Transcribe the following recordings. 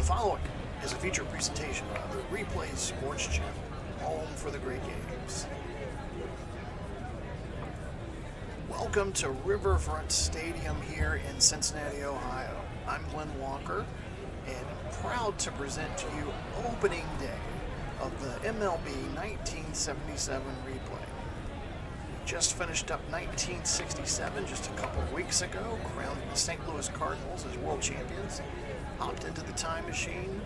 following is a feature presentation of the Replay Sports Channel, home for the great games. Welcome to Riverfront Stadium here in Cincinnati, Ohio. I'm Glenn Walker, and I'm proud to present to you opening day of the MLB 1977 replay. We just finished up 1967 just a couple of weeks ago, crowning the St. Louis Cardinals as world champions. Hopped into the time machine,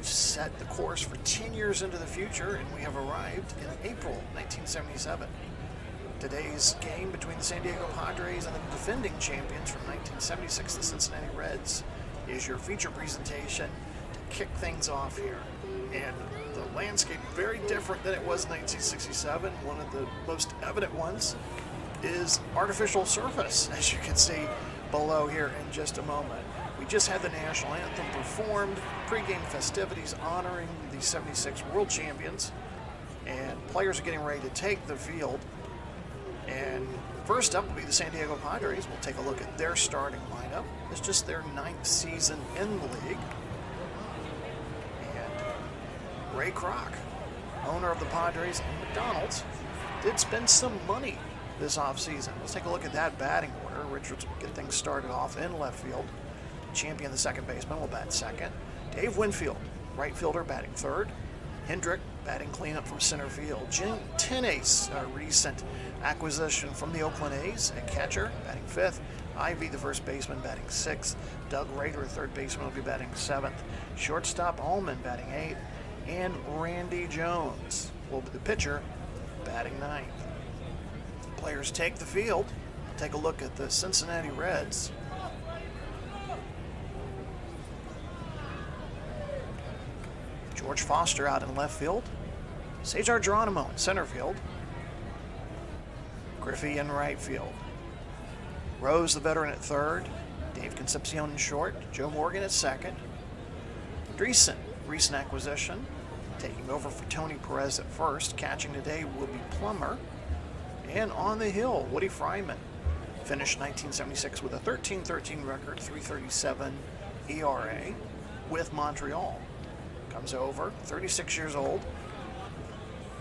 set the course for 10 years into the future, and we have arrived in April 1977. Today's game between the San Diego Padres and the defending champions from 1976, the Cincinnati Reds, is your feature presentation to kick things off here. And the landscape very different than it was in 1967. One of the most evident ones is artificial surface, as you can see below here in just a moment. We just had the national anthem performed, pregame festivities honoring the 76 world champions, and players are getting ready to take the field. And first up will be the San Diego Padres. We'll take a look at their starting lineup. It's just their 9th season in the league. And Ray Kroc, owner of the Padres and McDonald's, did spend some money this offseason. Let's take a look at that batting order. Richards will get things started off in left field. Champion, the second baseman, will bat second. Dave Winfield, right fielder, batting third. Hendrick, batting cleanup from center field. Jim Tenace, a recent acquisition from the Oakland A's, at catcher, batting fifth. Ivy, the first baseman, batting sixth. Doug Rader, third baseman, will be batting seventh. Shortstop Allman, batting eighth. And Randy Jones will be the pitcher, batting ninth. Players take the field. Take a look at the Cincinnati Reds. George Foster out in left field. Cesar Geronimo in center field. Griffey in right field. Rose, the veteran, at third. Dave Concepcion in short. Joe Morgan at second. Dreesen, recent acquisition, taking over for Tony Perez at first. Catching today will be Plummer. And on the hill, Woody Fryman. Finished 1976 with a 13-13 record, 3.37 ERA with Montreal. Comes over, 36 years old,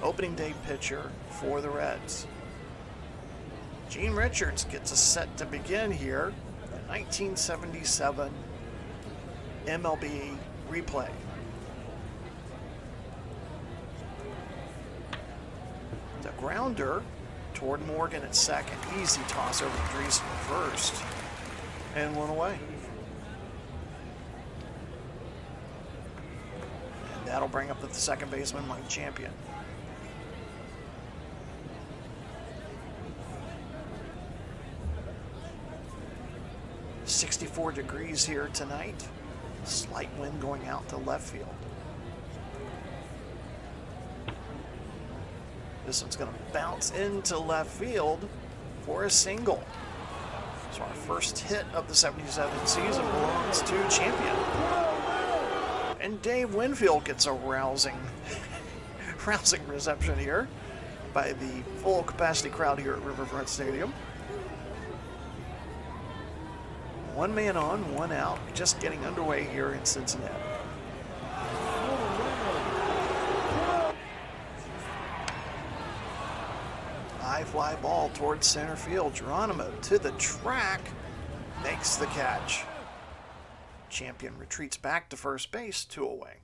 opening day pitcher for the Reds. Gene Richards gets us set to begin here, the 1977 MLB replay. The grounder toward Morgan at second, easy toss over to Dreesen at first, and one away. That'll bring up the second baseman, Mike Champion. .64 degrees here tonight. Slight wind going out to left field. This one's going to bounce into left field for a single. So our first hit of the 77 season belongs to Champion. And Dave Winfield gets a rousing reception here by the full capacity crowd here at Riverfront Stadium. One man on, one out, just getting underway here in Cincinnati. High fly ball towards center field. Geronimo to the track, makes the catch. Champion retreats back to first base, 2 away.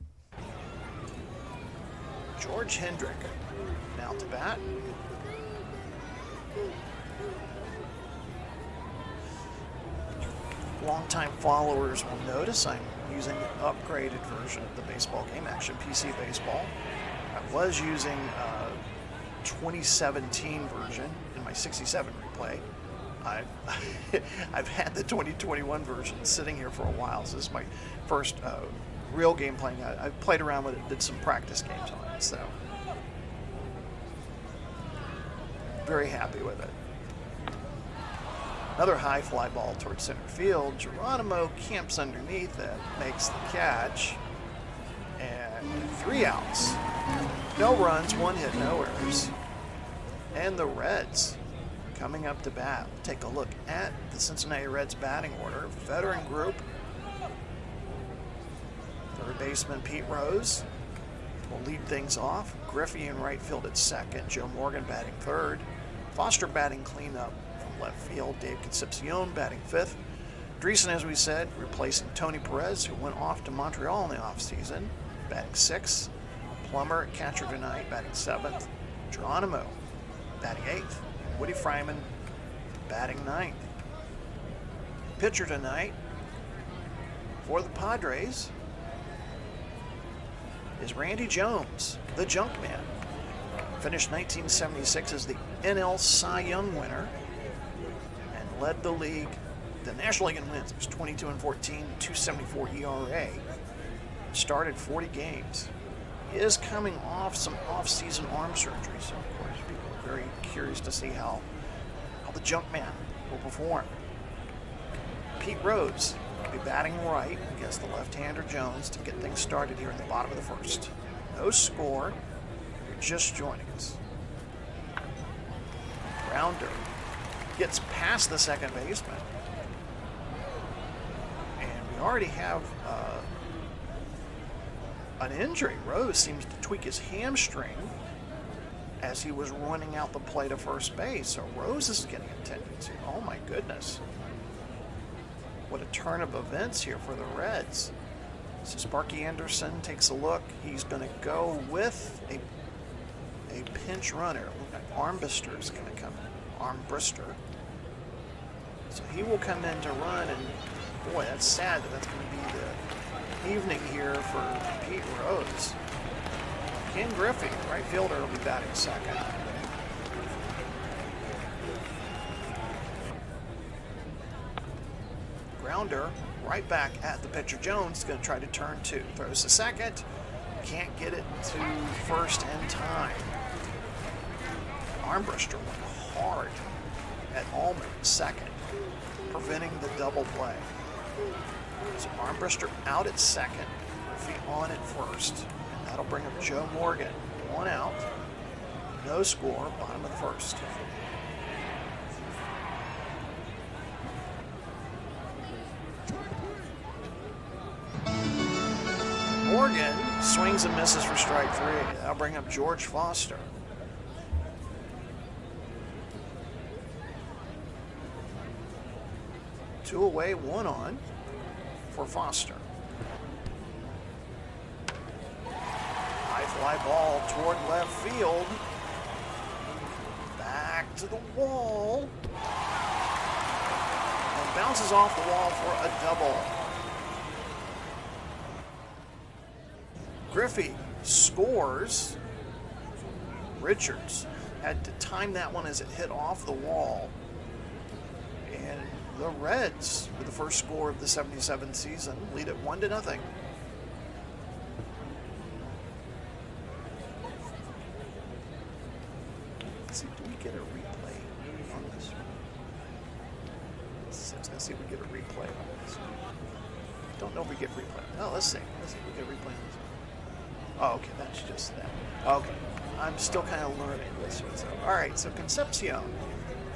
George Hendrick now to bat. Longtime followers will notice I'm using an upgraded version of the baseball game, Action PC Baseball. I was using a 2017 version in my 67 replay. I've had the 2021 version sitting here for a while, so this is my first real game playing. I've played around with it, did some practice games on it, so very happy with it. Another high fly ball towards center field. Geronimo camps underneath it, makes the catch, and 3 outs. No runs, 1 hit, no errors. And the Reds coming up to bat. We'll take a look at the Cincinnati Reds batting order. Veteran group. Third baseman Pete Rose will lead things off. Griffey in right field at second. Joe Morgan batting third. Foster batting cleanup from left field. Dave Concepcion batting fifth. Dreesen, as we said, replacing Tony Perez, who went off to Montreal in the offseason, batting sixth. Plummer at catcher tonight, batting seventh. Geronimo batting eighth. Woody Fryman batting ninth. Pitcher tonight for the Padres is Randy Jones, the junk man. Finished 1976 as the NL Cy Young winner and led the league, the National League in wins. It was 22-14, 2.74 ERA. Started 40 games. He is coming off some off-season arm surgery, so of course people are very curious to see how the junk man will perform. Pete Rose will be batting right against the left-hander Jones to get things started here in the bottom of the first. No score. You're just joining us. Grounder gets past the second baseman. And we already have an injury. Rose seems to tweak his hamstring as he was running out the plate of first base. So Rose is getting attended to. Oh my goodness. What a turn of events here for the Reds. So Sparky Anderson takes a look. He's going to go with a pinch runner. Look like Armbrister is going to come in. Armbrister. So he will come in to run, and boy, that's sad that that's going to be the evening here for Pete Rose. Ken Griffey, right fielder, will be batting second. Grounder right back at the pitcher. Jones is going to try to turn two. Throws to second. Can't get it to first in time. Armbrister went hard at Allman second, preventing the double play. So Armbrister out at second, Griffey on at first. And that'll bring up Joe Morgan. One out. No score. Bottom of the first. Morgan swings and misses for strike three. That'll bring up George Foster. Two away, one on for Foster. High fly ball toward left field. Back to the wall. And bounces off the wall for a double. Griffey scores. Richards had to time that one as it hit off the wall. And the Reds, with the first score of the 77 season, lead it 1-0. Let's see, do we get a replay on this one? Let's see if we get a replay on this. Don't know if we get replay. No, let's see. Let's see if we get a replay on this one. Oh, okay, that's just that. Okay, I'm still kind of learning this one. So, all right, so Concepcion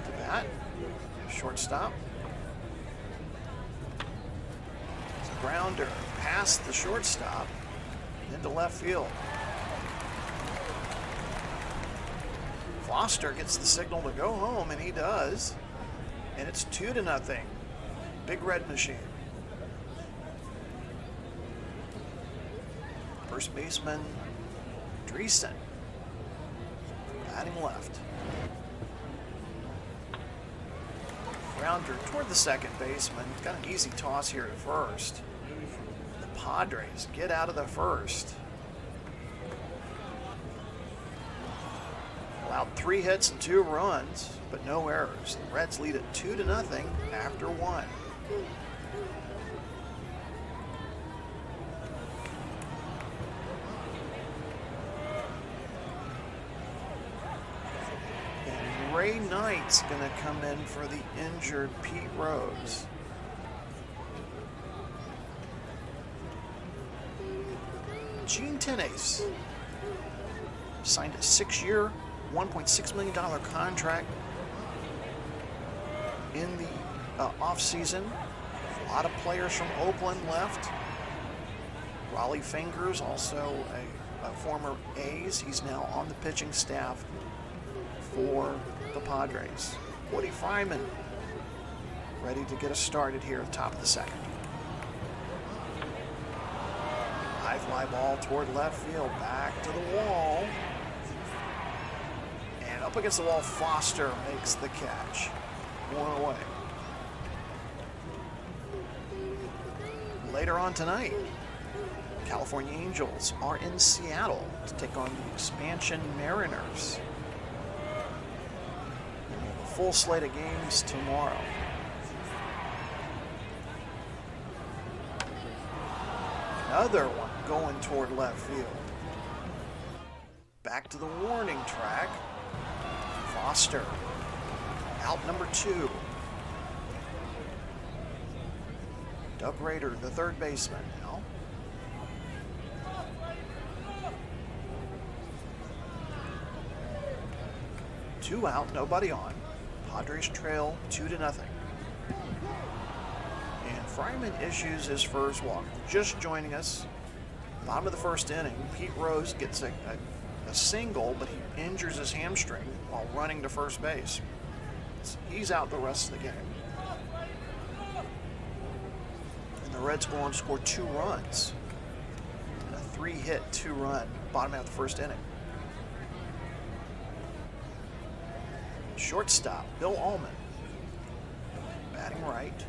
to bat, shortstop. Grounder past the shortstop into left field. Foster gets the signal to go home, and he does. And it's 2-0. Big Red Machine. First baseman Dreesen batting left. Grounder toward the second baseman. He's got an easy toss here at first. The Padres get out of the first. Allowed 3 hits and 2 runs, but no errors. The Reds lead it 2-0 after 1. And Ray Knight's going to come in for the injured Pete Rose. Gene Tenace signed a 6-year, $1.6 million contract in the offseason. A lot of players from Oakland left. Raleigh Fingers, also a former A's. He's now on the pitching staff for the Padres. Woody Fryman ready to get us started here at the top of the second. High fly ball toward left field, back to the wall. And up against the wall, Foster makes the catch. One away. Later on tonight, California Angels are in Seattle to take on the expansion Mariners. And we have a full slate of games tomorrow. Another one going toward left field. Back to the warning track. Foster, out number 2. Doug Rader, the third baseman now. Two out, nobody on. Padres trail 2-0. And Fryman issues his first walk. Just joining us, bottom of the first inning, Pete Rose gets a single, but he injures his hamstring while running to first base. So he's out the rest of the game. And the Reds go on to score 2 runs. And a 3-hit, 2-run bottom half of the first inning. Shortstop, Bill Allman, batting right.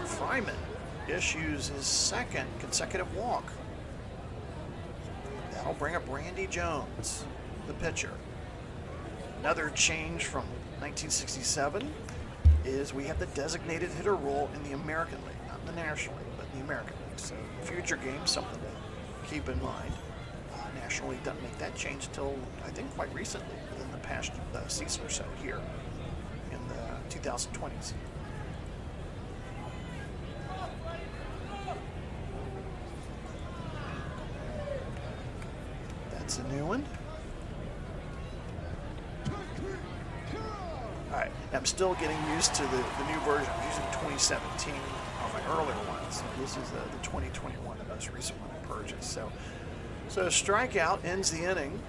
Fryman issues his second consecutive walk. That'll bring up Randy Jones, the pitcher. Another change from 1967 is we have the designated hitter rule in the American League, not in the National League, but in the American League. So future games, something to keep in mind. National League doesn't make that change until, I think, quite recently, within the past season or so here in the 2020s. That's a new one. All right, I'm still getting used to the new version. I'm using 2017 on my earlier ones. This is the 2021, the most recent one I purchased. So strikeout ends the inning.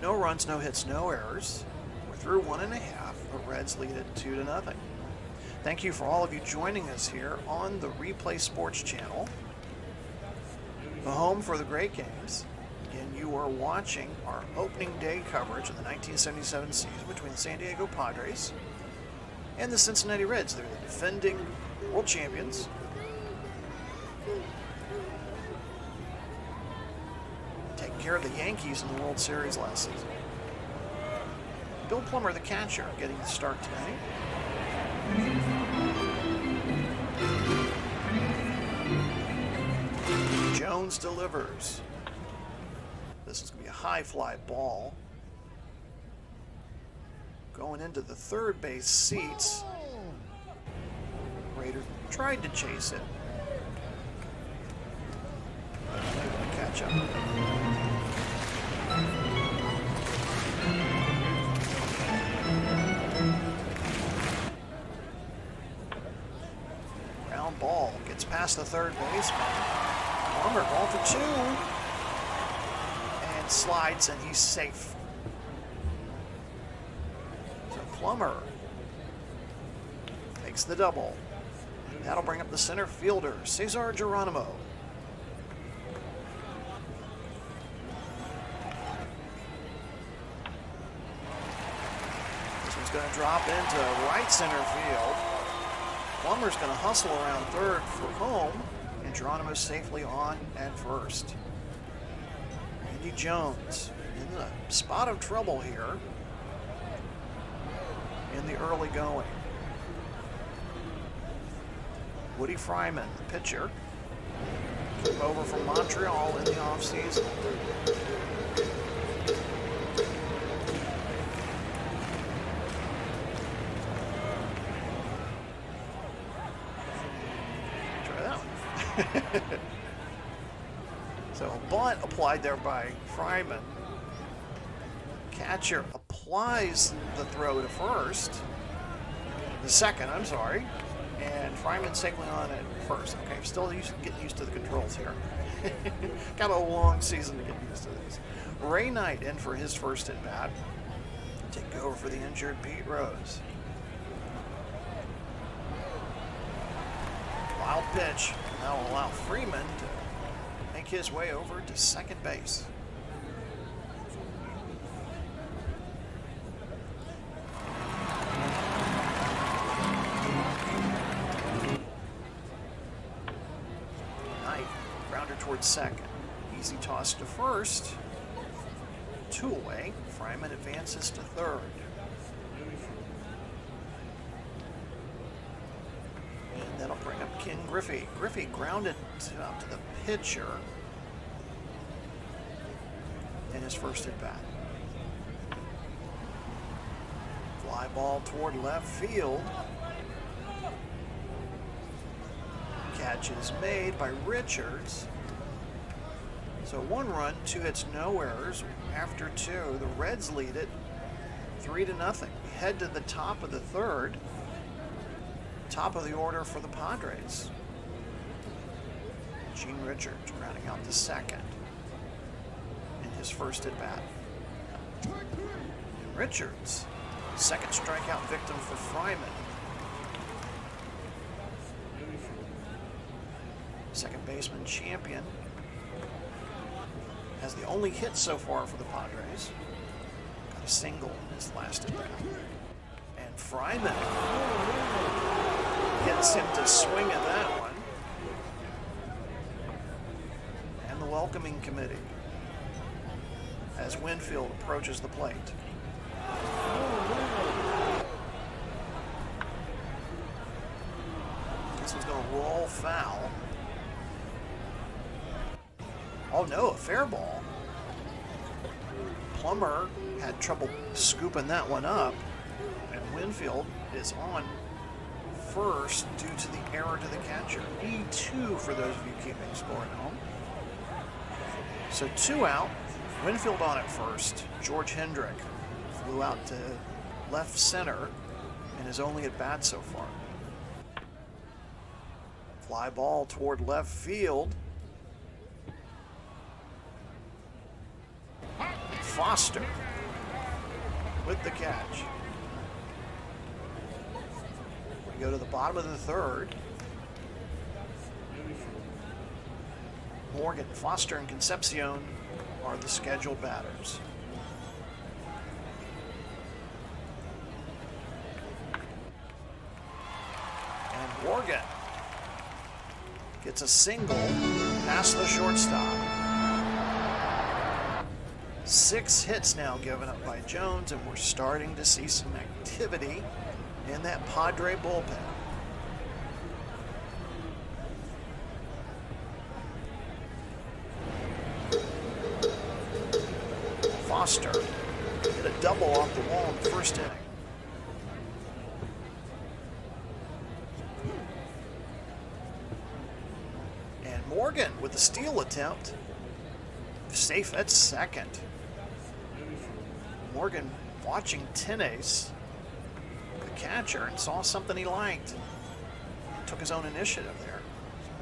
No runs, no hits, no errors. We're through 1.5. The Reds lead it 2-0. Thank you for all of you joining us here on the Replay Sports Channel, the home for the great games. Again, you are watching our opening day coverage of the 1977 season between the San Diego Padres and the Cincinnati Reds. They're the defending world champions. Taking care of the Yankees in the World Series last season. Bill Plummer, the catcher, getting the start today. Jones delivers. This is going to be a high fly ball. Going into the third base seats. Rader tried to chase it. Able to catch up. Ground ball gets past the third baseman. Plummer going for 2. And slides, and he's safe. So Plummer makes the double. That'll bring up the center fielder, Cesar Geronimo. This one's going to drop into right center field. Plummer's going to hustle around third for home, and Geronimo's safely on at first. Randy Jones in the spot of trouble here in the early going. Woody Fryman, the pitcher, came over from Montreal in the offseason. Try that one. So a bunt applied there by Fryman. Catcher applies the throw to first. The second, I'm sorry. And Fryman safely on at first. Okay, I'm still getting used to the controls here. Got a long season to get used to this. Ray Knight in for his first at bat. Take over for the injured Pete Rose. Wild pitch. Now will allow Freeman to make his way over to second base. Knight, grounder towards second. Easy toss to first. 2 away. Fryman advances to third. And that'll bring up Ken Griffey. Griffey grounded out to the pitcher in his first at bat. Fly ball toward left field. Catch is made by Richards. So 1 run, 2 hits, no errors. After 2, the Reds lead it 3-0. We head to the top of the third. Top of the order for the Padres. Gene Richards rounding out the second in his first at bat. And Richards, second strikeout victim for Fryman. Second baseman champion. Has the only hit so far for the Padres. Got a single in his last at bat. And Fryman gets him to swing at that one. And the welcoming committee as Winfield approaches the plate. This one's going to roll foul. Oh no, a fair ball. Plummer had trouble scooping that one up, and Winfield is on first due to the error to the catcher. E2 for those of you keeping score at home. So 2 out, Winfield on at first. George Hendrick flew out to left center and is only at bat so far. Fly ball toward left field. Foster with the catch. We go to the bottom of the third. Morgan, Foster, and Concepcion are the scheduled batters. And Morgan gets a single past the shortstop. 6 hits now given up by Jones, and we're starting to see some activity in that Padre bullpen. Foster hit a double off the wall in the first inning. And Morgan with the steal attempt. Safe at second. Morgan watching Tenace, the catcher, and saw something he liked. Took his own initiative there.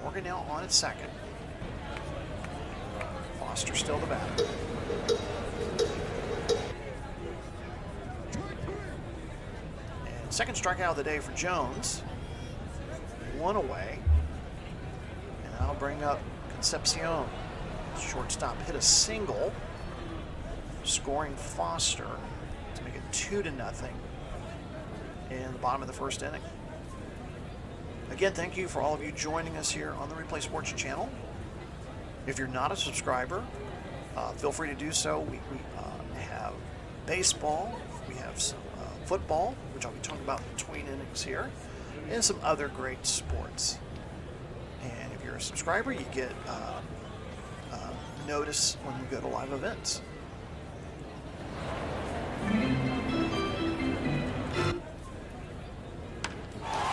Morgan now on at second. Foster still the batter. And second strikeout of the day for Jones. 1 away. And I'll bring up Concepcion. Shortstop hit a single, scoring Foster to make it 2-0 in the bottom of the first inning. Again, thank you for all of you joining us here on the Replay Sports channel. If you're not a subscriber, feel free to do so. We have baseball, we have some football, which I'll be talking about between innings here, and some other great sports. And if you're a subscriber, you get notice when we go to live events.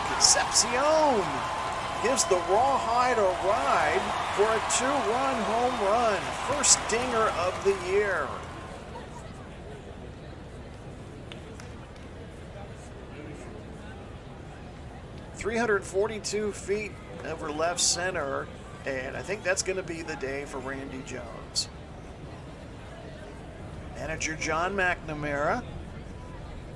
Concepcion gives the Rawhide a ride for a 2-run home run. First dinger of the year. 342 feet over left center, and I think that's going to be the day for Randy Jones. Manager John McNamara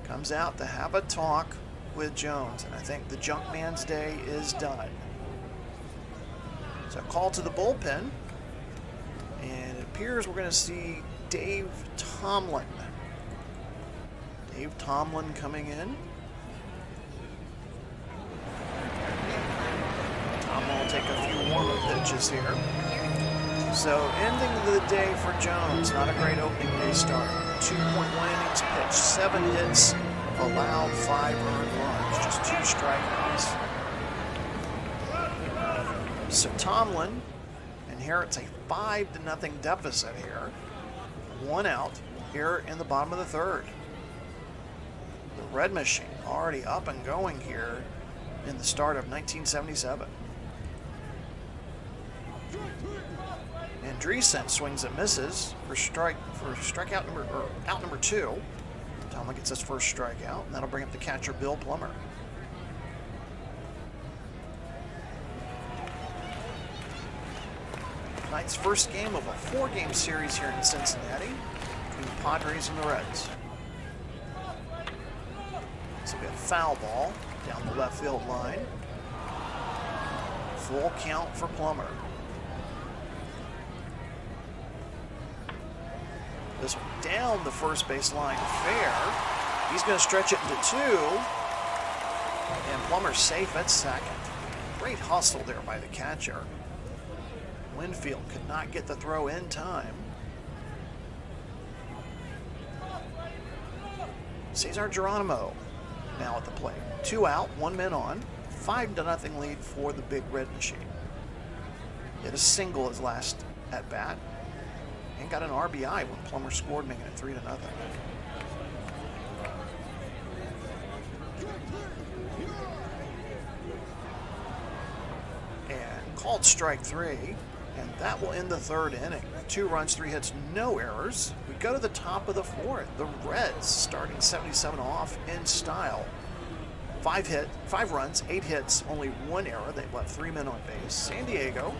comes out to have a talk with Jones, and I think the junk man's day is done. So call to the bullpen, and it appears we're going to see Dave Tomlin. Dave Tomlin coming in. Tomlin will take a few warm-up pitches here. So ending the day for Jones, not a great opening day start. 2.1 innings pitched, 7 hits, allowed 5 earned runs, just 2 strikeouts. So Tomlin inherits a 5-0 deficit here. 1 out here in the bottom of the third. The Red Machine already up and going here in the start of 1977. Andreessen swings and misses for strikeout number 2. Tomlin gets his first strikeout, and that'll bring up the catcher Bill Plummer. Tonight's first game of a 4-game series here in Cincinnati between the Padres and the Reds. So we have a foul ball down the left field line. Full count for Plummer. This one down the first base line, fair. He's going to stretch it into 2. And Plummer's safe at second. Great hustle there by the catcher. Winfield could not get the throw in time. Cesar Geronimo now at the plate. 2 out, 1 man on. 5-0 lead for the Big Red Machine. Hit a single his last at bat. And got an RBI when Plummer scored, making it 3-0. And called strike 3, and that will end the third inning. 2 runs, 3 hits, no errors. We go to the top of the 4th. The Reds starting 77 off in style. 5 runs, 8 hits, only 1 error. They've left 3 men on base. San Diego,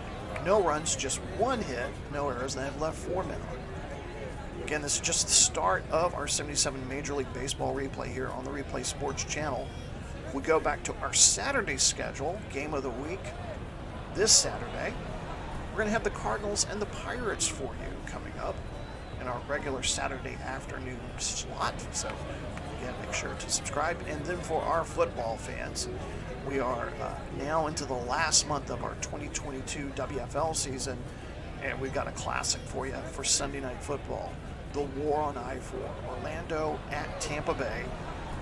no runs, just 1 hit, no errors, and they've left 4 men on. Again, this is just the start of our 77 Major League Baseball replay here on the Replay Sports channel. We go back to our Saturday schedule, game of the week. This Saturday, we're going to have the Cardinals and the Pirates for you coming up in our regular Saturday afternoon slot. So, again, make sure to subscribe. And then for our football fans, we are now into the last month of our 2022 WFL season, and we've got a classic for you for Sunday Night Football. The War on I-4. Orlando at Tampa Bay.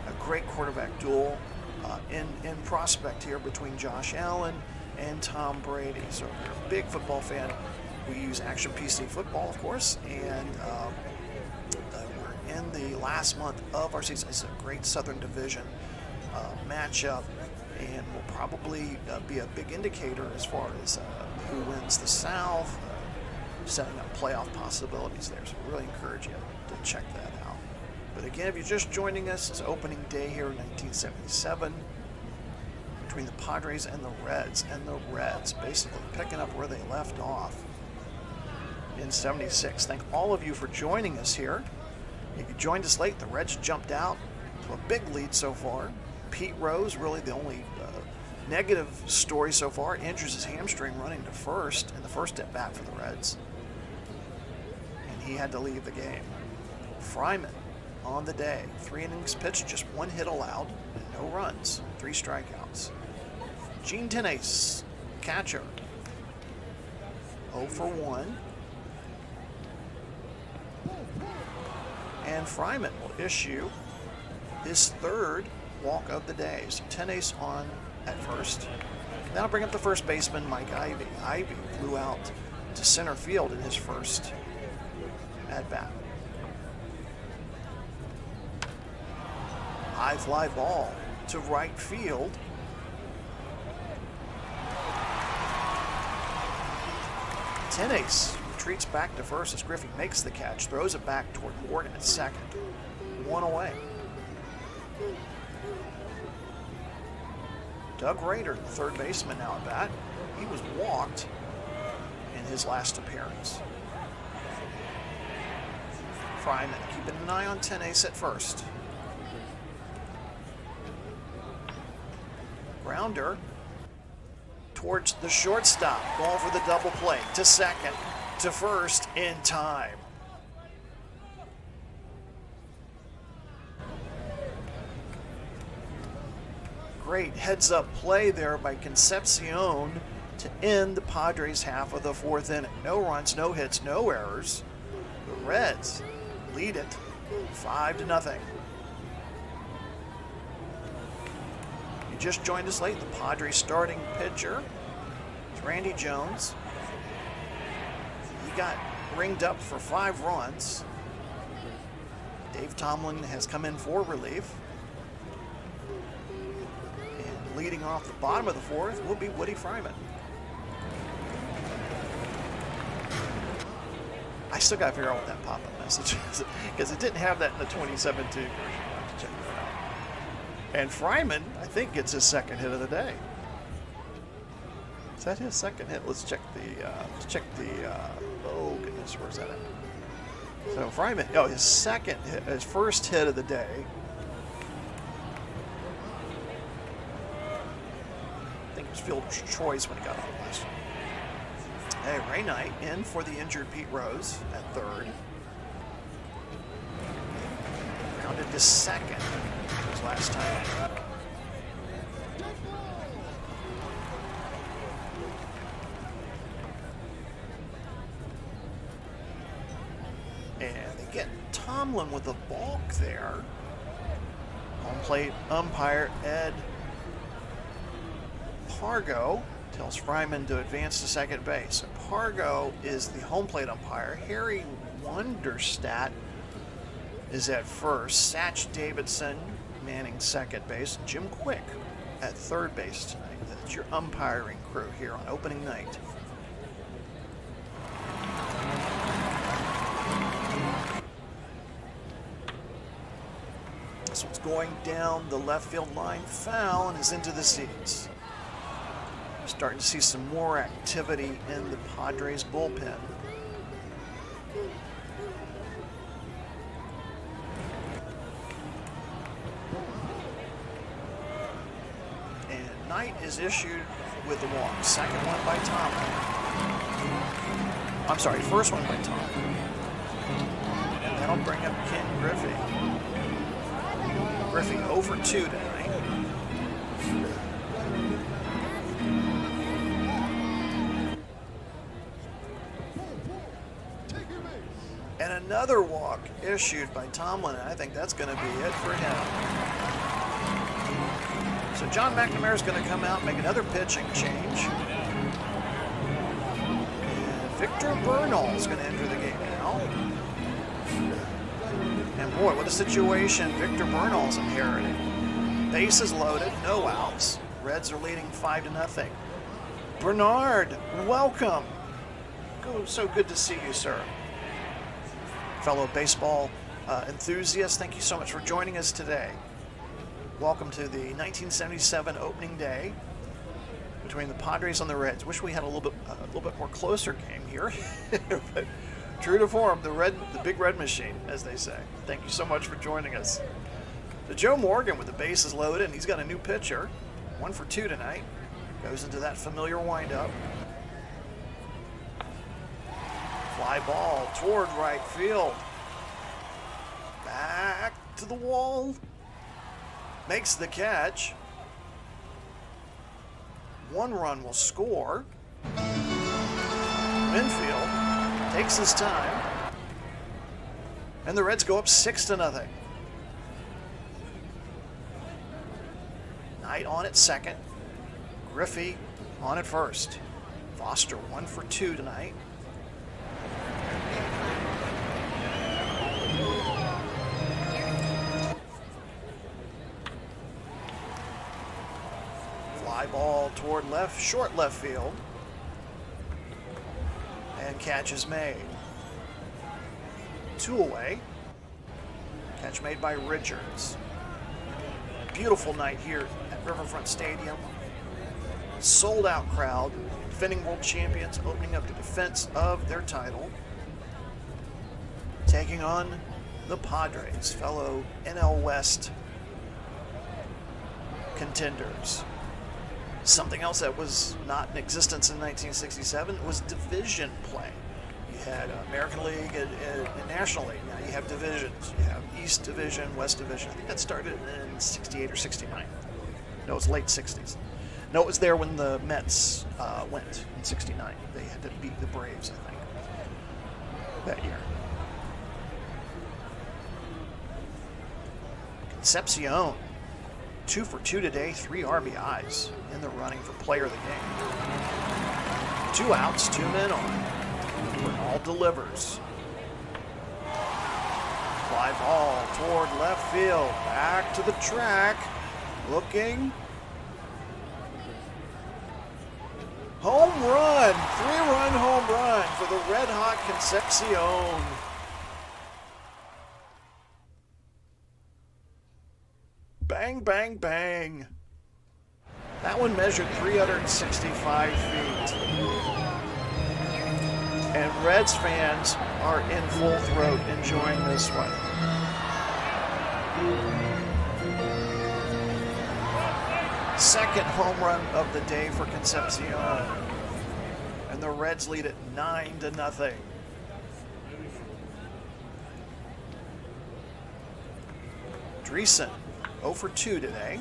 A great quarterback duel in prospect here between Josh Allen and Tom Brady. So if you're a big football fan, we use Action PC Football, of course, and we're in the last month of our season. It's a great Southern Division matchup, and will probably be a big indicator as far as who wins the South, setting up playoff possibilities there. So we really encourage you to check that out. But again, if you're just joining us, it's opening day here in 1977 between the Padres and the Reds. And the Reds basically picking up where they left off in 76. Thank all of you for joining us here. If you joined us late, the Reds jumped out to a big lead so far. Pete Rose, really the only negative story so far, injures his hamstring running to first in the first at bat for the Reds. And he had to leave the game. Fryman on the day, 3 innings pitched, just 1 hit allowed, and no runs, 3 strikeouts. Gene Tenace, catcher, 0 for 1. And Fryman will issue his 3rd walk of the day. So Tenace on at first. That'll bring up the first baseman, Mike Ivy. Ivy flew out to center field in his first at-bat. High fly ball to right field. Tenace retreats back to first as Griffey makes the catch, throws it back toward Morgan at second. 1 away. Doug Rader, the third baseman, now at bat. He was walked in his last appearance. Fryman keeping an eye on 10 Ace at first. Grounder towards the shortstop. Going for the double play. To second, to first in time. Great heads-up play there by Concepcion to end the Padres' half of the fourth inning. No runs, no hits, no errors. The Reds lead it 5-0. You just joined us late. The Padres starting pitcher is Randy Jones. He got ringed up for 5 runs. Dave Tomlin has come in for relief. And leading off the bottom of the fourth will be Woody Fryman. I still got to figure out what that pop-up message is because it didn't have that in the 2017 version. I'll have to check that out. And Fryman, I think, gets his second hit of the day. Is that his second hit? Let's check the. Oh goodness, where's that at? So Fryman, his first hit of the day. I think it was fielder's choice when he got on the last one. Hey, Ray Knight in for the injured Pete Rose at third. Grounded to second his last time. And they get Tomlin with a balk there. Home plate umpire Ed Pargo tells Fryman to advance to second base. So Pargo is the home plate umpire. Harry Wonderstadt is at first. Satch Davidson manning second base. Jim Quick at third base tonight. That's your umpiring crew here on opening night. This one's going down the left field line, foul, and is into the seats. Starting to see some more activity in the Padres bullpen. And Knight is issued with the walk. Second one by Tomlin. I'm sorry, first one by Tomlin. And that'll bring up Ken Griffey. Griffey over 2 tonight. And another walk issued by Tomlin, and I think that's going to be it for him. So John McNamara is going to come out and make another pitching change. And Victor Bernal is going to enter the game now. And boy, what a situation Victor Bernal's inherited. Bases loaded, no outs. Reds are leading 5-0. Bernard, welcome. So good to see you, sir. Fellow baseball enthusiasts, thank you so much for joining us today. Welcome to the 1977 opening day between the Padres and the Reds. Wish we had a little bit more closer game here, but true to form, the big red machine, as they say. Thank you so much for joining us. So Joe Morgan with the bases loaded, and he's got a new pitcher. 1 for 2 tonight. Goes into that familiar windup. Fly ball toward right field. Back to the wall. Makes the catch. 1 run will score. Winfield takes his time. And the Reds go up 6-0. Knight on at second. Griffey on at first. Foster 1 for 2 tonight. Fly ball toward left, short left field. And catch is made. 2 away. Catch made by Richards. Beautiful night here at Riverfront Stadium. sold-out crowd. Defending world champions opening up the defense of their title. Taking on the Padres, fellow NL West contenders. Something else that was not in existence in 1967 was division play. You had American League and National League. Now you have divisions. You have East Division, West Division. I think that started in 68 or 69. No, it was late 60s. No, it was there when the Mets went in 69. They had to beat the Braves, I think, that year. Concepcion, 2 for 2 today, 3 RBIs in the running for player of the game. 2 outs, 2 men on. Bernal delivers. Fly ball toward left field. Back to the track. Looking. Home run. 3-run home run for the red-hot Concepcion. Bang, bang, bang. That one measured 365 feet. And Reds fans are in full throat enjoying this one. Second home run of the day for Concepcion. And the Reds lead it 9-0. Dreesen, 0 for 2 today.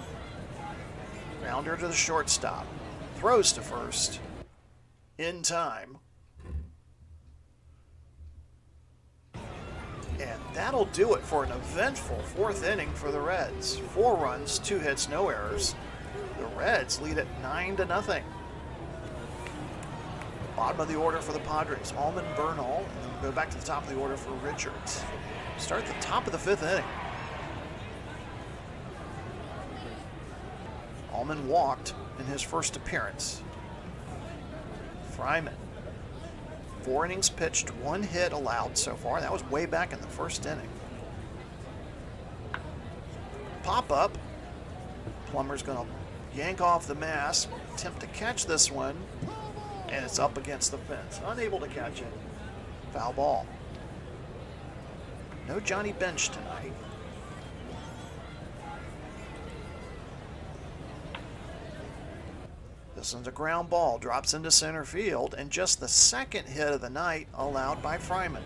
Grounder to the shortstop. Throws to first. In time. And that'll do it for an eventful 4th inning for the Reds. 4 runs, 2 hits, no errors. The Reds lead at 9-0. Bottom of the order for the Padres, Allman, Bernal, and then we'll go back to the top of the order for Richards. Start at the top of the 5th inning. Allman walked in his first appearance. Fryman, 4 innings pitched, 1 hit allowed so far. That was way back in the 1st inning. Pop up. Plummer's going to yank off the mask, attempt to catch this one, and it's up against the fence. Unable to catch it. Foul ball. No Johnny Bench tonight. This one's a ground ball, drops into center field, and just the 2nd hit of the night allowed by Fryman.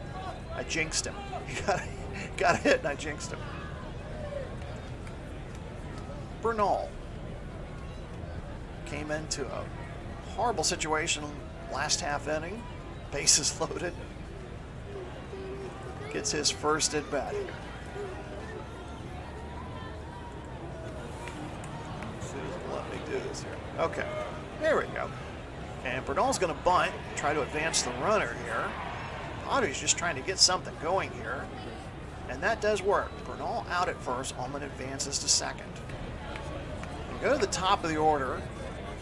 I jinxed him. He got a hit and I jinxed him. Bernal came into a horrible situation last half inning. Bases loaded. Gets his first at bat here. Let me do this here. Okay. There we go. And Bernal's going to bunt, try to advance the runner here. Padres just trying to get something going here. And that does work. Bernal out at first. Allman advances to second. We go to the top of the order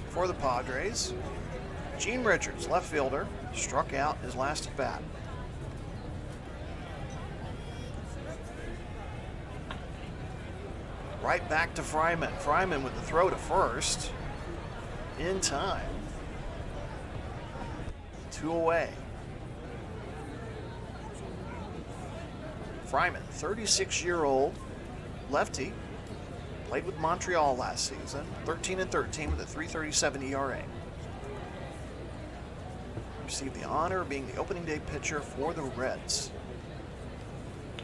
for the Padres. Gene Richards, left fielder, struck out his last at bat. Right back to Fryman. Fryman with the throw to first. In time. 2 away. Fryman, 36-year-old lefty, played with Montreal last season, 13-13 with a 3.37 ERA. Received the honor of being the opening day pitcher for the Reds.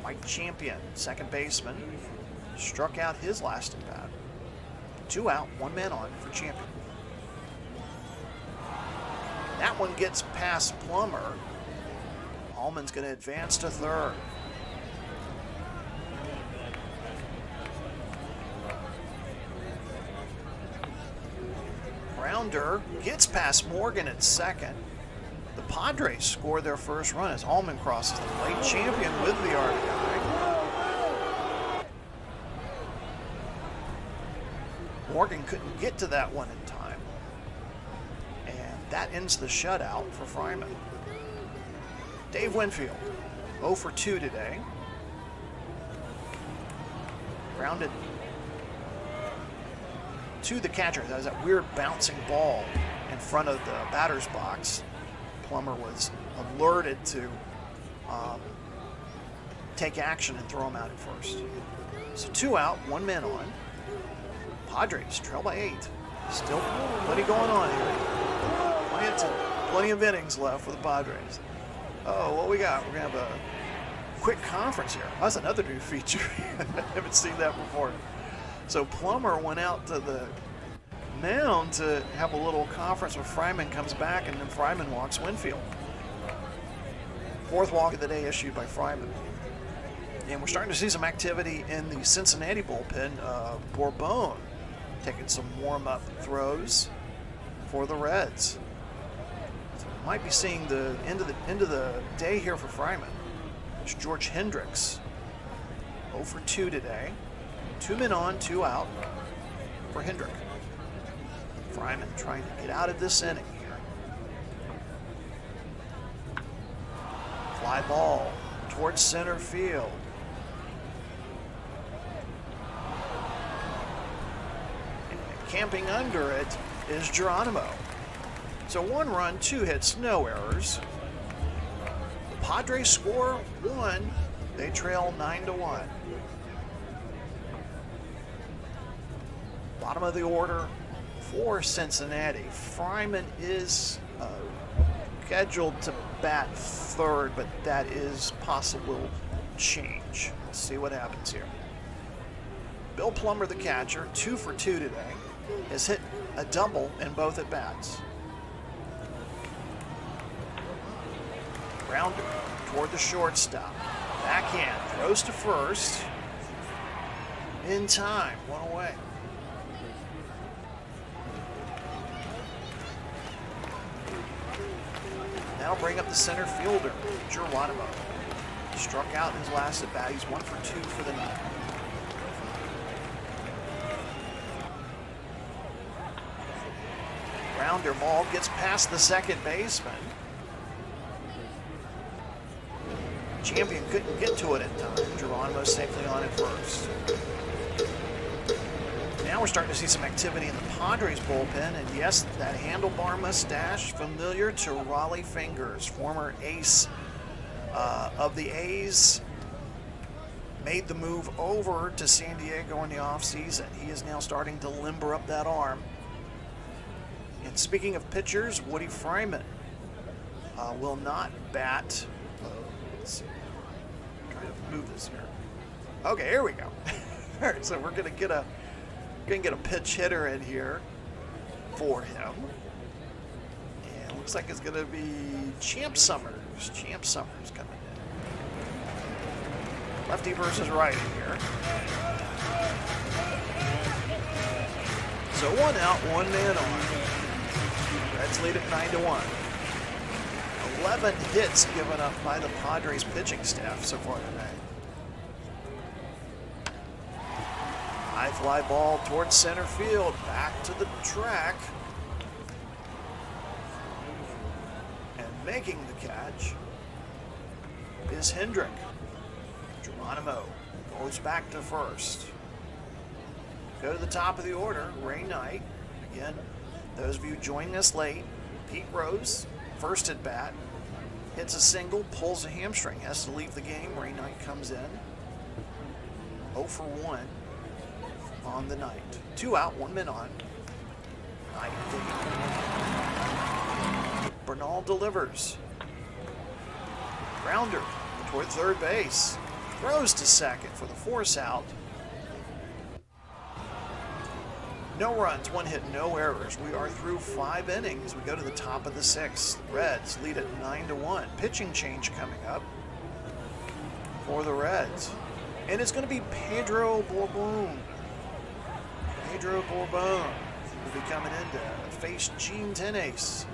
Mike Champion, second baseman, struck out his last at bat. 2 out, 1 man on for Champion. That one gets past Plummer. Allman's going to advance to third. Grounder gets past Morgan at second. The Padres score their first run as Allman crosses the plate. Champion with the RBI. Morgan couldn't get to that one in time. And that ends the shutout for Fryman. Dave Winfield, 0 for 2 today. Grounded to the catcher. That was that weird bouncing ball in front of the batter's box. Plummer was alerted to take action and throw him out at first. So 2 out, 1 man on. Padres trail by 8. Still plenty going on here. Plenty of innings left for the Padres. Oh, what we got? We're going to have a quick conference here. That's another new feature. I haven't seen that before. So Plummer went out to the mound to have a little conference with Fryman, comes back, and then Fryman walks Winfield. 4th walk of the day issued by Fryman. And we're starting to see some activity in the Cincinnati bullpen. Bourbon taking some warm-up throws for the Reds. So we might be seeing the end of the day here for Fryman. It's George Hendricks, 0 for 2 today. 2 men on, 2 out for Hendrick. Fryman trying to get out of this inning here. Fly ball towards center field. And camping under it is Geronimo. So 1 run, 2 hits, no errors. The Padres score 1. They trail 9-1. Bottom of the order for Cincinnati. Fryman is scheduled to bat 3rd, but that is possible change. Let's see what happens here. Bill Plummer, the catcher, 2 for 2 today, has hit a double in both at bats. Grounder toward the shortstop. Backhand, throws to first. In time, 1 away. Now bring up the center fielder, Geronimo. Struck out in his last at bat. He's 1 for 2 for the night. Grounder ball gets past the second baseman. Champion couldn't get to it in time. Geronimo safely on at first. Now we're starting to see some activity in the Padres bullpen, and yes, that handlebar mustache familiar to Raleigh Fingers, former ace of the A's, made the move over to San Diego in the offseason. He is now starting to limber up that arm. And speaking of pitchers, Woody Fryman will not bat. Let's see. I'm trying to move this here. Okay, here we go. All right, so we're going to get a pitch hitter in here for him. And it looks like it's going to be Champ Summers. Champ Summers coming in. Lefty versus righty here. So 1 out, 1 man on. Reds lead at 9-1. 11 hits given up by the Padres pitching staff so far tonight. High fly ball towards center field, back to the track. And making the catch is Hendrick. Geronimo goes back to first. Go to the top of the order, Ray Knight. Again, those of you joining us late, Pete Rose, first at bat, hits a single, pulls a hamstring, has to leave the game. Ray Knight comes in. 0 for 1. On the night. 2 out, 1 man on. Bernal delivers. Grounder toward third base. Throws to second for the force out. No runs, 1 hit, no errors. We are through 5 innings. We go to the top of the 6th. Reds lead at 9-1. Pitching change coming up for the Reds. And it's going to be Pedro Bourbon. Pedro Bourbon will be coming in to face Gene Tenace.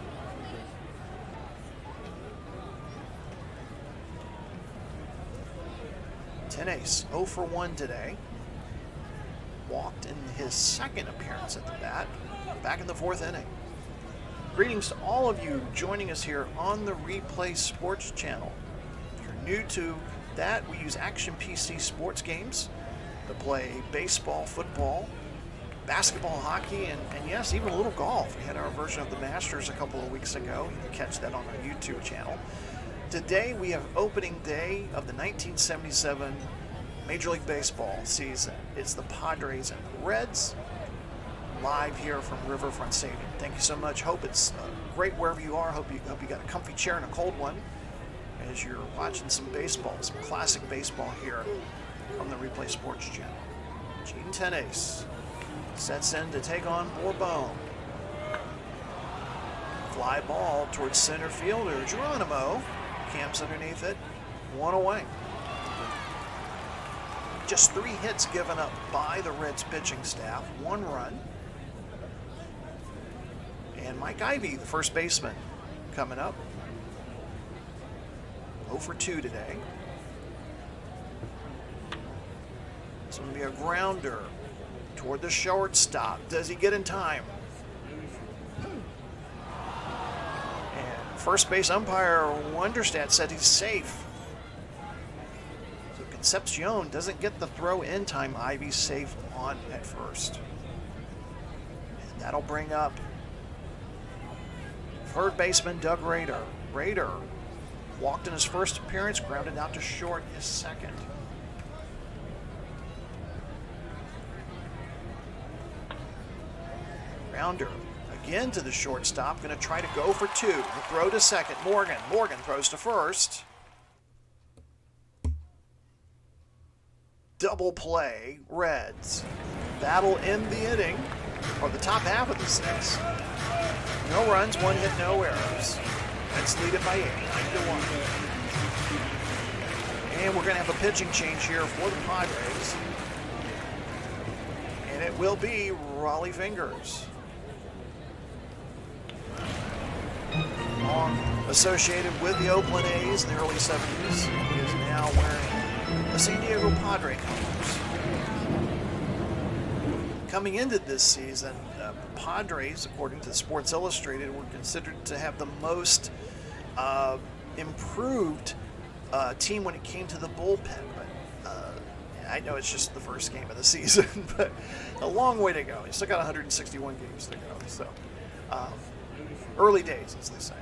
Tenace 0 for 1 today. Walked in his 2nd appearance at the bat, back in the 4th inning. Greetings to all of you joining us here on the Replay Sports channel. If you're new to that, we use Action PC sports games to play baseball, football, basketball, hockey, and yes, even a little golf. We had our version of the Masters a couple of weeks ago. You can catch that on our YouTube channel. Today we have opening day of the 1977 Major League Baseball season. It's the Padres and the Reds, live here from Riverfront Stadium. Thank you so much. Hope it's great wherever you are. Hope you got a comfy chair and a cold one as you're watching some baseball, some classic baseball here on the Replay Sports Channel. Gene Tenace sets in to take on Bourbon. Fly ball towards center fielder Geronimo. Camps underneath it. One away. Just 3 hits given up by the Reds pitching staff. 1 run. And Mike Ivy, the first baseman, coming up. 0 for 2 today. It's going to be a grounder toward the shortstop. Does he get in time? And first base umpire Wonderstadt said he's safe. So Concepcion doesn't get the throw in time. Ivy's safe on at first. And that'll bring up third baseman Doug Rader. Rader walked in his first appearance, grounded out to short his second. Grounder again to the shortstop, going to try to go for 2. The throw to second, Morgan. Morgan throws to first. Double play, Reds. That'll end the inning, or the top half of the 6th. No runs, 1 hit, no errors. Let's lead it by 8, 9-1. And we're going to have a pitching change here for the Padres. And it will be Raleigh Fingers. Long associated with the Oakland A's in the early 70s. He is now wearing the San Diego Padre colors. Coming into this season, Padres, according to Sports Illustrated, were considered to have the most improved team when it came to the bullpen. But I know it's just the first game of the season, but a long way to go. You still got 161 games to go, so early days, as they say.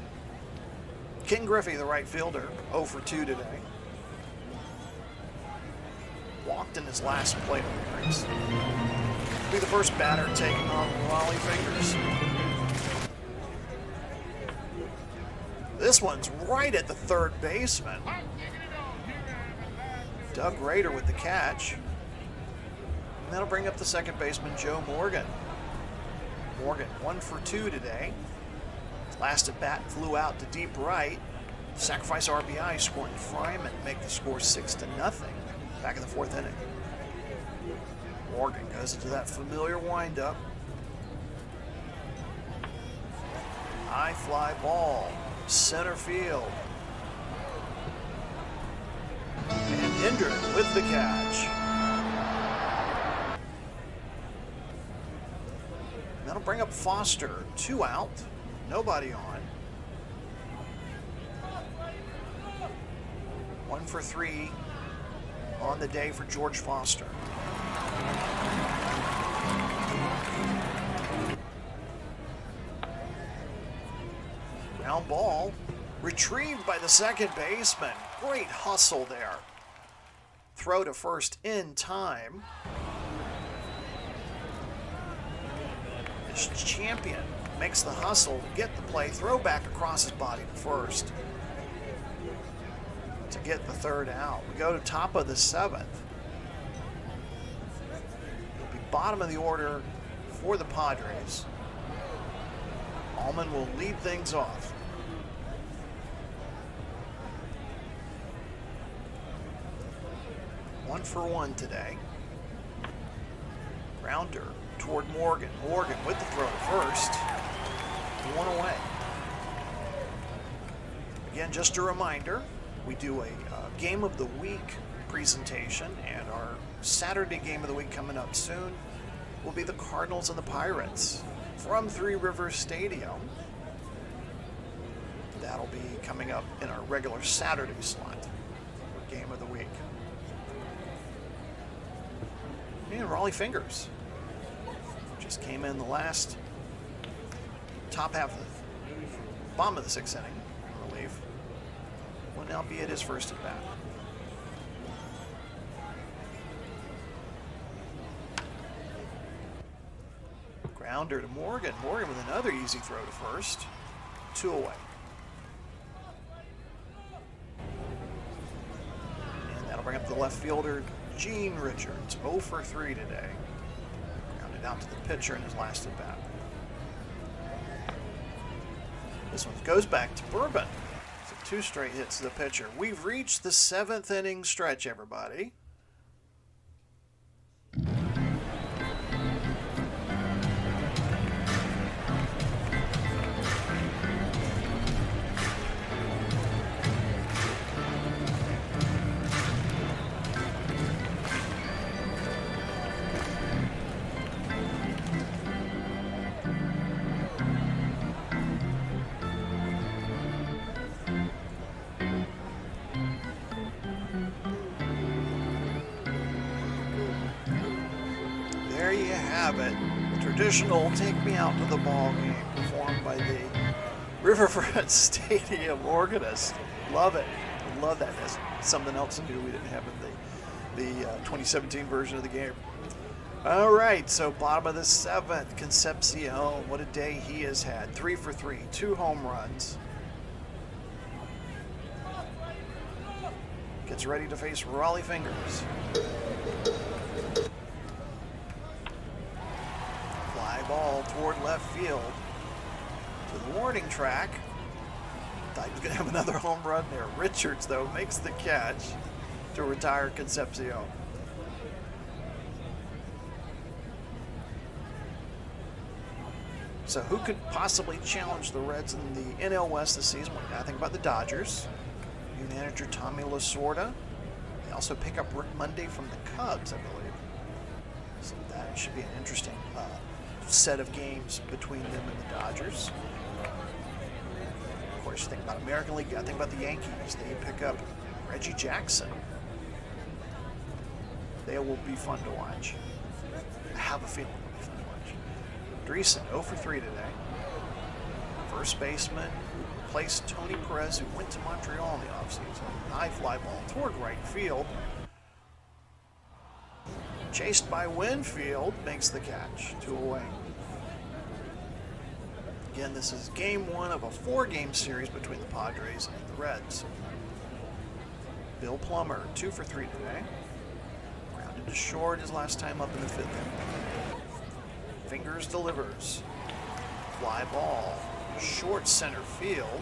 Ken Griffey, the right fielder, 0 for 2 today. Walked in his last plate appearance. Be the first batter taking on Raleigh Fingers. This one's right at the third baseman. Doug Rader with the catch. And that'll bring up the second baseman, Joe Morgan. Morgan, 1 for 2 today. His last at bat flew out to deep right. Sacrifice RBI, scoring Fryman, make the score 6-0. Back in the 4th inning. Morgan goes into that familiar windup. High fly ball, center field. And Hendrick with the catch. That'll bring up Foster, 2 out, nobody on. 1 for 3 on the day for George Foster. Ground ball retrieved by the second baseman. Great hustle there. Throw to first in time. This champion makes the hustle to get the play. Throw back across his body to first to get the 3rd out. We go to top of the 7th. It'll be bottom of the order for the Padres. Allman will lead things off. One for 1 today. Grounder toward Morgan. Morgan with the throw to first. 1 away. Again, just a reminder, we do a Game of the Week presentation, and our Saturday Game of the Week coming up soon will be the Cardinals and the Pirates from Three Rivers Stadium. That'll be coming up in our regular Saturday slot for Game of the Week. And Raleigh Fingers Just came in the top half of the bottom of the 6th inning in relief. Will now be at his first at bat. Grounder to Morgan. Morgan with another easy throw to first. 2 away. And that'll bring up the left fielder, Gene Richards. 0 for 3 today. Grounded out to the pitcher in his last at bat. This one goes back to Bourbon. So 2 straight hits to the pitcher. We've reached the 7th inning stretch, everybody. There you have it. The traditional take me out to the ball game performed by the Riverfront Stadium organist. Love it. Love that. That's something else new we didn't have in the 2017 version of the game. All right, so bottom of the 7th, Concepcion. What a day he has had. 3 for 3, 2 home runs. Gets ready to face Raleigh Fingers. Ball toward left field to the warning track. Thought he was going to have another home run there. Richards, though, makes the catch to retire Concepcion. So who could possibly challenge the Reds in the NL West this season? I think about the Dodgers. New manager Tommy Lasorda. They also pick up Rick Monday from the Cubs, I believe. So that should be an interesting set of games between them and the Dodgers. Of course, think about American League. I think about the Yankees. They pick up Reggie Jackson. They will be fun to watch. I have a feeling they'll be fun to watch. Dreesen, 0 for 3 today. First baseman, replaced Tony Perez, who went to Montreal in the offseason. High fly ball toward right field. Chased by Winfield, makes the catch, 2 away. Again, this is game 1 of a 4-game series between the Padres and the Reds. Bill Plummer, 2 for 3 today. Grounded to short his last time up in the 5th inning. Fingers delivers. Fly ball, short center field.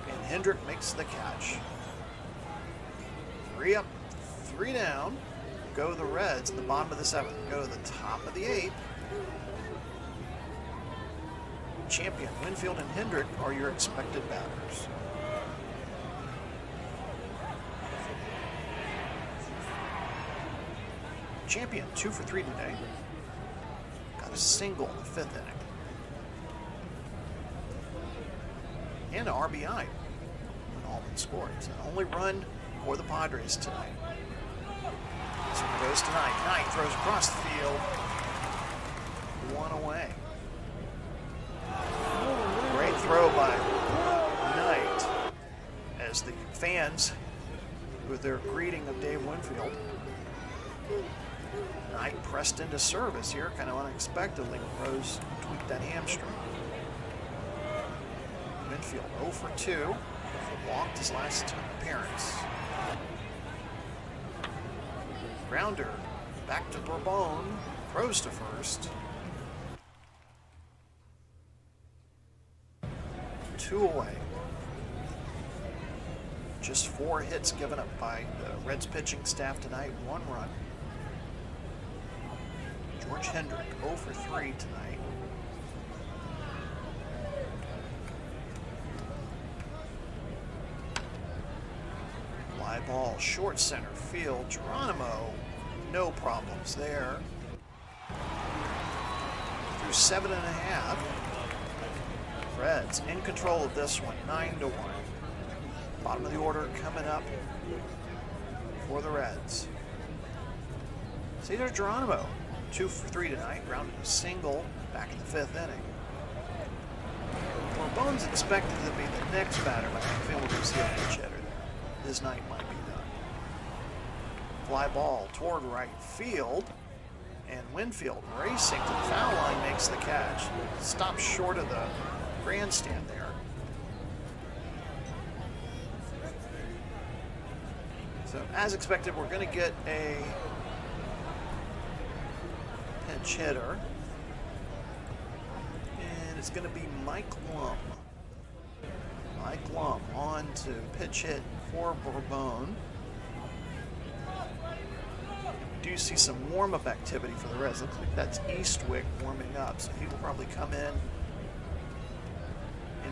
And Hendrick makes the catch. 3 up. 3 down, go the Reds in the bottom of the 7th. Go to the top of the 8th. Champion, Winfield and Hendrick are your expected batters. Champion, 2 for 3 today. Got a single in the 5th inning. And an RBI when Allman scored. It's the only run for the Padres tonight. So it goes tonight. Knight throws across the field. 1 away. Great throw by Knight as the fans, with their greeting of Dave Winfield. Knight pressed into service here, kind of unexpectedly. Rose tweaked that hamstring. Winfield 0 for 2. Walked his last appearance. Grounder back to Bourbon, throws to first. 2 away. Just 4 hits given up by the Reds pitching staff tonight, 1 run. George Hendrick 0 for 3 tonight. Fly ball, short center field. Geronimo, no problems there. Through 7.5. Reds in control of this one, 9-1. Bottom of the order coming up for the Reds. See, there's Geronimo. 2 for 3 tonight, grounded a single back in the 5th inning. Bourbone's expected to be the next batter, but I feel we'll see a pinch hitter there. His night might be done. Fly ball toward right field, and Winfield racing to the foul line makes the catch. Stops short of the grandstand there. So as expected, we're going to get a pinch hitter. And it's going to be Mike Lum. Mike Lum on to pitch hit for Bourbon. We do see some warm-up activity for the Reds. Looks like that's Eastwick warming up, so he will probably come in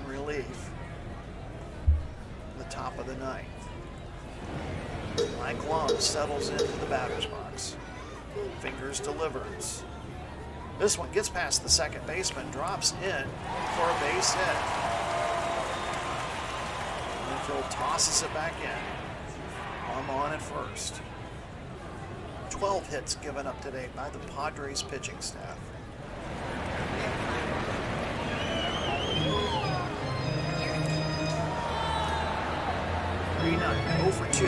relief in the top of the ninth. Mike Lum settles into the batter's box. Fingers delivers. This one gets past the second baseman, drops in for a base hit. Winfield tosses it back in. Lum on at first. 12 hits given up today by the Padres pitching staff. Oh for 2.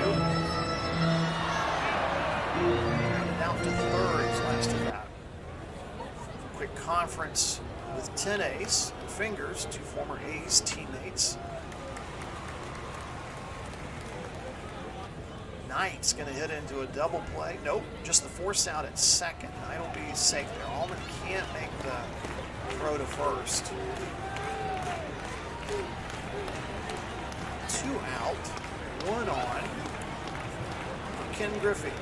Grounded out to third his last at bat. Quick conference with Tenace and Fingers, 2 former A's teammates. Knight's going to hit into a double play. Nope, just the force out at second. Knight will be safe there. Allman can't make the throw to first. 2 out, 1 on for Ken Griffey.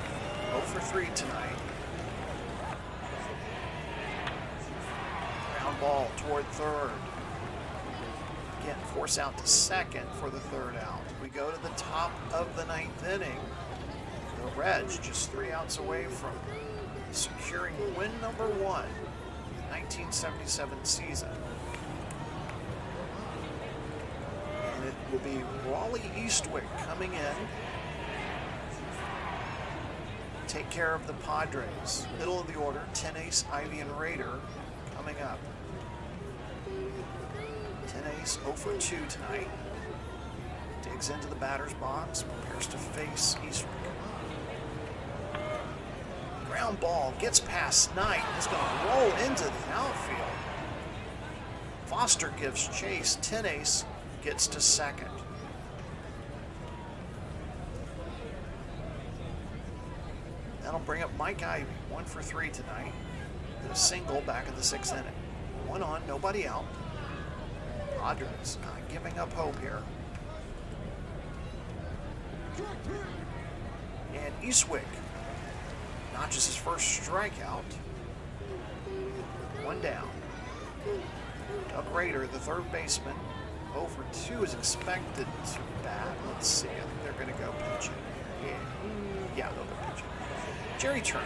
0 for 3 tonight. Ground ball toward third. Again, force out to second for the third out. We go to the top of the ninth inning. The Reds just 3 outs away from securing win number 1 in the 1977 season. And it will be Raleigh Eastwick coming in. Take care of the Padres. Middle of the order, Tenace, Ivy, and Rader coming up. Tenace 0 for 2 tonight. Digs into the batter's box, prepares to face Eastwick. Ground ball gets past Knight. It's going to roll into the outfield. Foster gives chase. Tenace gets to second. That'll bring up Mike Ivy, 1 for 3 tonight. Did a single back in the 6th inning. 1 on, nobody out. Padres not giving up hope here. And Eastwick notches his first strikeout. 1 down. Doug Rader, the third baseman, 0 for 2 is expected to bat. Let's see, I think they're going to go pitch it. Yeah, they'll go pitch it. Jerry Turner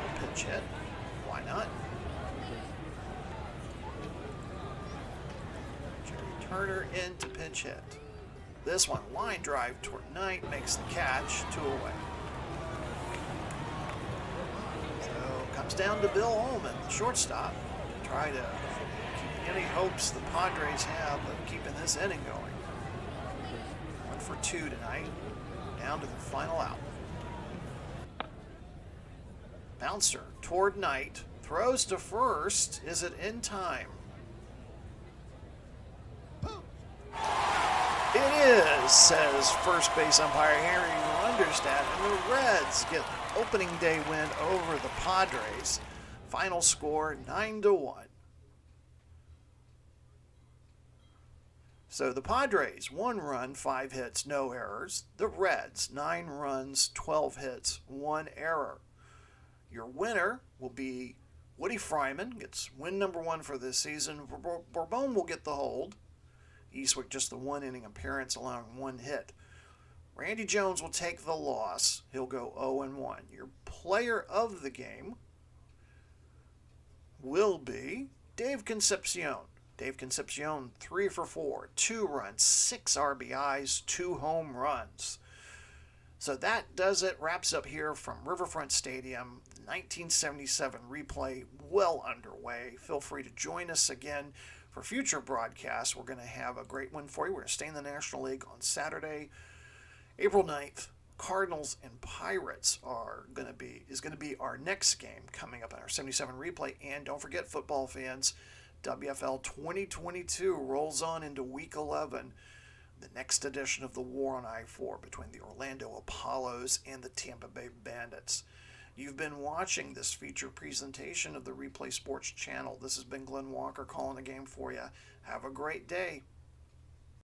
will pitch hit. Why not? Jerry Turner in to pinch hit. This one, line drive toward Knight, makes the catch, 2 away. So comes down to Bill Ullman, the shortstop, to try to keep any hopes the Padres have of keeping this inning going. 1 for 2 tonight, down to the final out. Bouncer toward Knight, throws to first. Is it in time? It is, says first base umpire Harry Runderstadt, and the Reds get an opening day win over the Padres. Final score 9-1. So the Padres, 1 run, 5 hits, no errors. The Reds, 9 runs, 12 hits, 1 error. Your winner will be Woody Fryman, gets win number 1 for this season. Bourbon will get the hold. Eastwick just the 1 inning appearance, allowing 1 hit. Randy Jones will take the loss. He'll go 0-1. Your player of the game will be Dave Concepcion. Dave Concepcion, 3 for 4, 2 runs, 6 RBIs, 2 home runs. So that does it. Wraps up here from Riverfront Stadium. The 1977 replay well underway. Feel free to join us again for future broadcasts. We're going to have a great one for you. We're going to stay in the National League on Saturday, April 9th. Cardinals and Pirates is going to be our next game coming up in our 77 replay. And don't forget, football fans, WFL 2022 rolls on into Week 11. The next edition of the War on I-4 between the Orlando Apollos and the Tampa Bay Bandits. You've been watching this feature presentation of the Replay Sports Channel. This has been Glenn Walker calling the game for you. Have a great day.